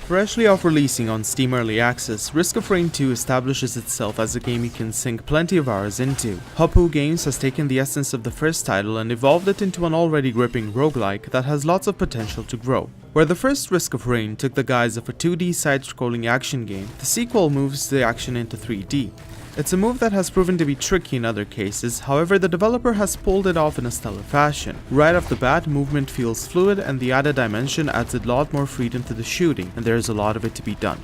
Freshly off releasing on Steam Early Access, Risk of Rain 2 establishes itself as a game you can sink plenty of hours into. Hopoo Games has taken the essence of the first title and evolved it into an already gripping roguelike that has lots of potential to grow. Where the first Risk of Rain took the guise of a 2D side-scrolling action game, the sequel moves the action into 3D. It's a move that has proven to be tricky in other cases, however the developer has pulled it off in a stellar fashion. Right off the bat, movement feels fluid and the added dimension adds a lot more freedom to the shooting, and there's a lot of it to be done.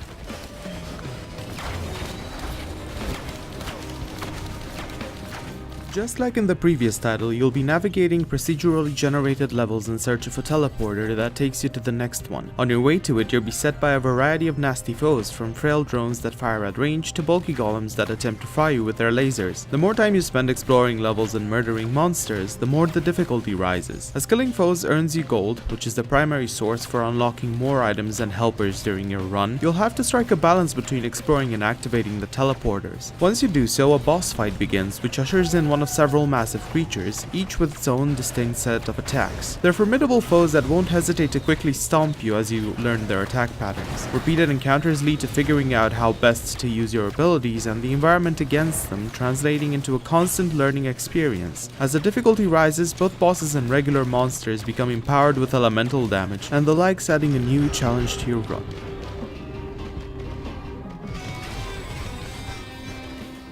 Just like in the previous title, you'll be navigating procedurally generated levels in search of a teleporter that takes you to the next one. On your way to it, you'll be set by a variety of nasty foes, from frail drones that fire at range to bulky golems that attempt to fry you with their lasers. The more time you spend exploring levels and murdering monsters, the more the difficulty rises. As killing foes earns you gold, which is the primary source for unlocking more items and helpers during your run, you'll have to strike a balance between exploring and activating the teleporters. Once you do so, a boss fight begins, which ushers in one of several massive creatures, each with its own distinct set of attacks. They're formidable foes that won't hesitate to quickly stomp you as you learn their attack patterns. Repeated encounters lead to figuring out how best to use your abilities and the environment against them, translating into a constant learning experience. As the difficulty rises, both bosses and regular monsters become empowered with elemental damage, and the likes adding a new challenge to your run.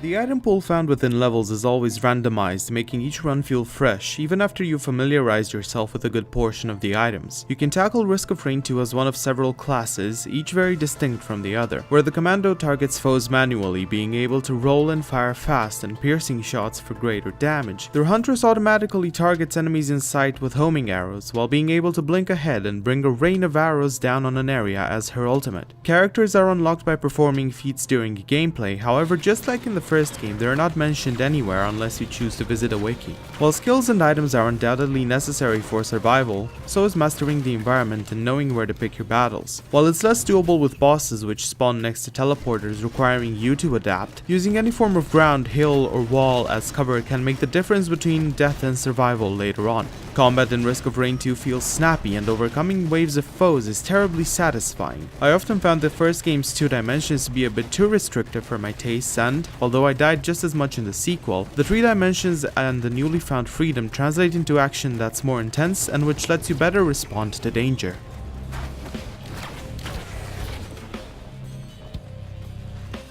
The item pool found within levels is always randomized, making each run feel fresh, even after you've familiarized yourself with a good portion of the items. You can tackle Risk of Rain 2 as one of several classes, each very distinct from the other, where the commando targets foes manually, being able to roll and fire fast and piercing shots for greater damage. The huntress automatically targets enemies in sight with homing arrows, while being able to blink ahead and bring a rain of arrows down on an area as her ultimate. Characters are unlocked by performing feats during gameplay, however, just like in the first game, they are not mentioned anywhere unless you choose to visit a wiki. While skills and items are undoubtedly necessary for survival, so is mastering the environment and knowing where to pick your battles. While it's less doable with bosses which spawn next to teleporters requiring you to adapt, using any form of ground, hill, or wall as cover can make the difference between death and survival later on. Combat in Risk of Rain 2 feels snappy, and overcoming waves of foes is terribly satisfying. I often found the first game's 2 dimensions to be a bit too restrictive for my tastes, and, although I died just as much in the sequel, the 3 dimensions and the newly found freedom translate into action that's more intense and which lets you better respond to danger.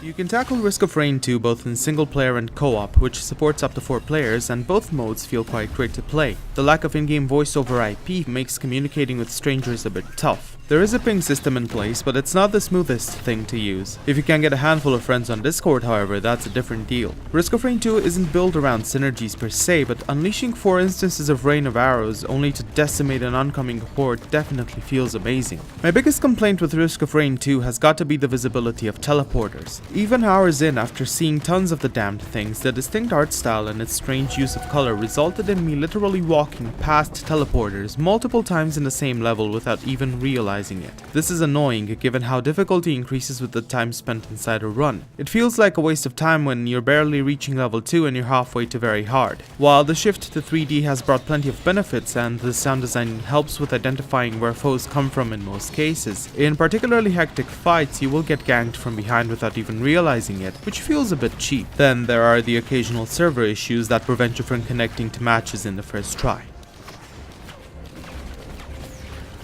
You can tackle Risk of Rain 2 both in single player and co-op, which supports up to 4 players, and both modes feel quite great to play. The lack of in-game voice over IP makes communicating with strangers a bit tough. There is a ping system in place, but it's not the smoothest thing to use. If you can get a handful of friends on Discord, however, that's a different deal. Risk of Rain 2 isn't built around synergies per se, but unleashing 4 instances of rain of arrows only to decimate an oncoming horde definitely feels amazing. My biggest complaint with Risk of Rain 2 has got to be the visibility of teleporters. Even hours in, after seeing tons of the damned things, the distinct art style and its strange use of color resulted in me literally walking past teleporters multiple times in the same level without even realizing it. This is annoying given how difficulty increases with the time spent inside a run. It feels like a waste of time when you're barely reaching level 2 and you're halfway to very hard. While the shift to 3D has brought plenty of benefits and the sound design helps with identifying where foes come from in most cases, in particularly hectic fights you will get ganked from behind without even realizing it, which feels a bit cheap. Then there are the occasional server issues that prevent you from connecting to matches in the first try.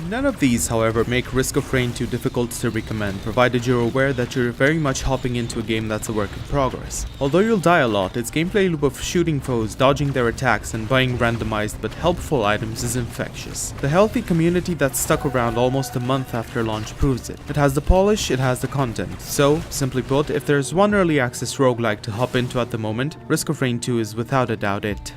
None of these, however, make Risk of Rain 2 difficult to recommend, provided you're aware that you're very much hopping into a game that's a work in progress. Although you'll die a lot, its gameplay loop of shooting foes, dodging their attacks, and buying randomized but helpful items is infectious. The healthy community that's stuck around almost a month after launch proves it. It has the polish, it has the content. So, simply put, if there's one early access roguelike to hop into at the moment, Risk of Rain 2 is without a doubt it.